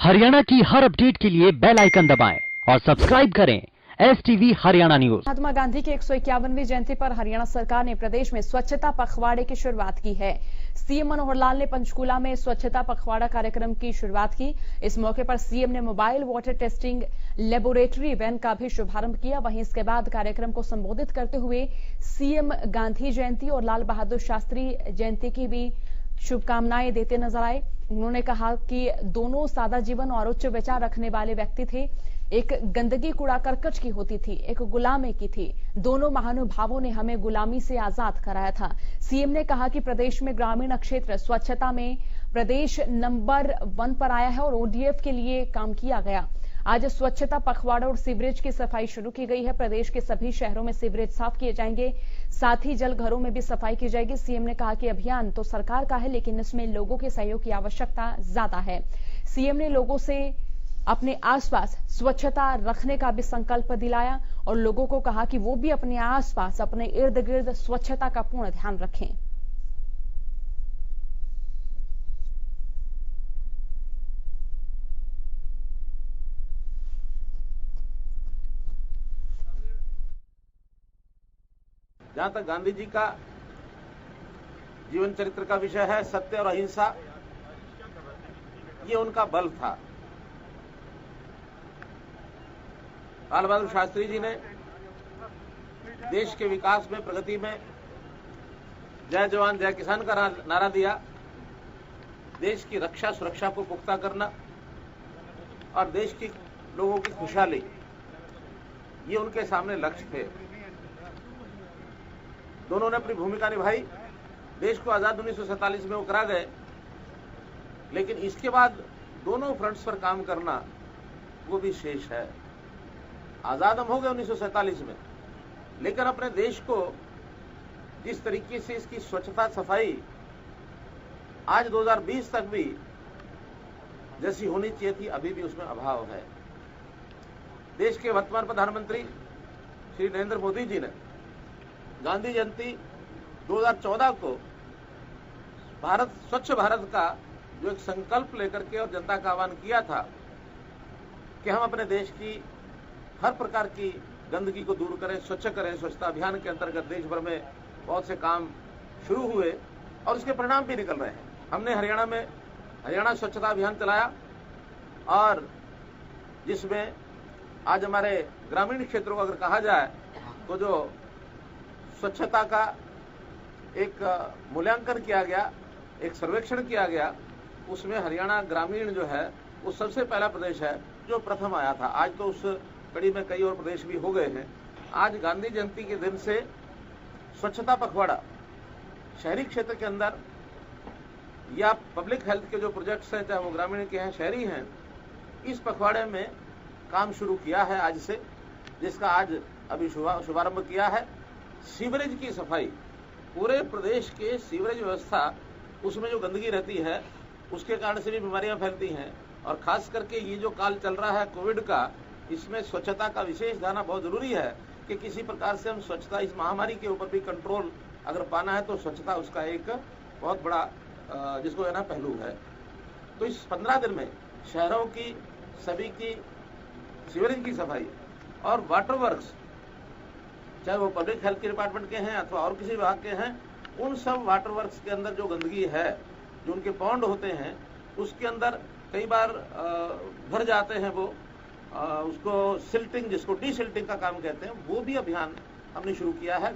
हरियाणा की हर अपडेट के लिए बेल आइकन दबाएं और सब्सक्राइब करें STV हरियाणा न्यूज। महात्मा गांधी की 151वीं जयंती पर हरियाणा सरकार ने प्रदेश में स्वच्छता पखवाड़े की शुरुआत की है। सीएम मनोहर लाल ने पंचकूला में स्वच्छता पखवाड़ा कार्यक्रम की शुरुआत की। इस मौके पर सीएम ने mobile water testing laboratory van का भी शुभारंभ किया। वहीं इसके बाद कार्यक्रम को संबोधित करते हुए सीएम गांधी जयंती और लाल बहादुर शास्त्री जयंती की भी शुभकामनाएं देते नजर आए। उन्होंने कहा कि दोनों सादा जीवन और उच्च विचार रखने वाले व्यक्ति थे। एक गंदगी कूड़ा करकट की होती थी, एक गुलामी की थी। दोनों महानुभावों ने हमें गुलामी से आजाद कराया था। सीएम ने कहा कि प्रदेश में ग्रामीण क्षेत्र स्वच्छता में प्रदेश नंबर 1 पर आया है और ODF के लिए काम किया गया। आज स्वच्छता पखवाड़ा और सीवरेज की सफाई शुरू की गई है। प्रदेश के सभी शहरों में सीवरेज साफ किए जाएंगे, साथ ही जल घरों में भी सफाई की जाएगी। सीएम ने कहा कि अभियान तो सरकार का है, लेकिन इसमें लोगों के सहयोग की आवश्यकता ज्यादा है। सीएम ने लोगों से अपने आसपास स्वच्छता रखने का भी संकल्प दिलाया और लोगों को कहा कि वो भी अपने आसपास, अपने इर्द गिर्द स्वच्छता का पूर्ण ध्यान रखें। जहां तक गांधी जी का जीवन चरित्र का विषय है, सत्य और अहिंसा, ये उनका बल था। लाल बहादुर शास्त्री जी ने देश के विकास में, प्रगति में जय जवान जय किसान का नारा दिया। देश की रक्षा सुरक्षा को पुख्ता करना और देश की लोगों की खुशहाली, ये उनके सामने लक्ष्य थे। दोनों ने अपनी भूमिका निभाई। देश को आजाद 1947 में वो करा गए, लेकिन इसके बाद दोनों फ्रंट्स पर काम करना वो भी शेष है। आजाद हम हो गए 1947 में, लेकिन अपने देश को जिस तरीके से इसकी स्वच्छता सफाई आज 2020 तक भी जैसी होनी चाहिए थी, अभी भी उसमें अभाव है। देश के वर्तमान प्रधानमंत्री श्री नरेंद्र मोदी जी ने गांधी जयंती 2014 को भारत स्वच्छ भारत का जो एक संकल्प लेकर के और जनता का आह्वान किया था कि हम अपने देश की हर प्रकार की गंदगी को दूर करें, स्वच्छ करें। स्वच्छता अभियान के अंतर्गत देश भर में बहुत से काम शुरू हुए और इसके परिणाम भी निकल रहे हैं। हमने हरियाणा में हरियाणा स्वच्छता अभियान चलाया और जिसमें आज हमारे ग्रामीण क्षेत्रों को अगर कहा जाए तो जो स्वच्छता का एक मूल्यांकन किया गया, एक सर्वेक्षण किया गया, उसमें हरियाणा ग्रामीण जो है वो सबसे पहला प्रदेश है जो प्रथम आया था। आज तो उस कड़ी में कई और प्रदेश भी हो गए हैं। आज गांधी जयंती के दिन से स्वच्छता पखवाड़ा शहरी क्षेत्र के अंदर या पब्लिक हेल्थ के जो प्रोजेक्ट्स हैं, चाहे वो ग्रामीण के हैं शहरी हैं, इस पखवाड़े में काम शुरू किया है आज से, जिसका आज अभी शुभारंभ किया है। सीवरेज की सफाई, पूरे प्रदेश के सीवरेज व्यवस्था, उसमें जो गंदगी रहती है उसके कारण से भी बीमारियां फैलती हैं और खास करके ये जो काल चल रहा है कोविड का, इसमें स्वच्छता का विशेष ध्यान बहुत जरूरी है कि किसी प्रकार से हम स्वच्छता, इस महामारी के ऊपर भी कंट्रोल अगर पाना है तो स्वच्छता उसका एक बहुत बड़ा जिसको है ना पहलू है। तो इस 15 दिन में शहरों की सभी की सीवरेज की सफाई और वाटर वर्क्स, चाहे वो पब्लिक हेल्थ के डिपार्टमेंट के हैं अथवा और किसी विभाग के हैं, उन सब वाटर वर्क्स के अंदर जो गंदगी है, जो उनके पॉन्ड होते हैं, उसके अंदर कई बार भर जाते हैं वो, उसको सिल्टिंग, जिसको डी सिल्टिंग का काम कहते हैं, वो भी अभियान हमने शुरू किया है।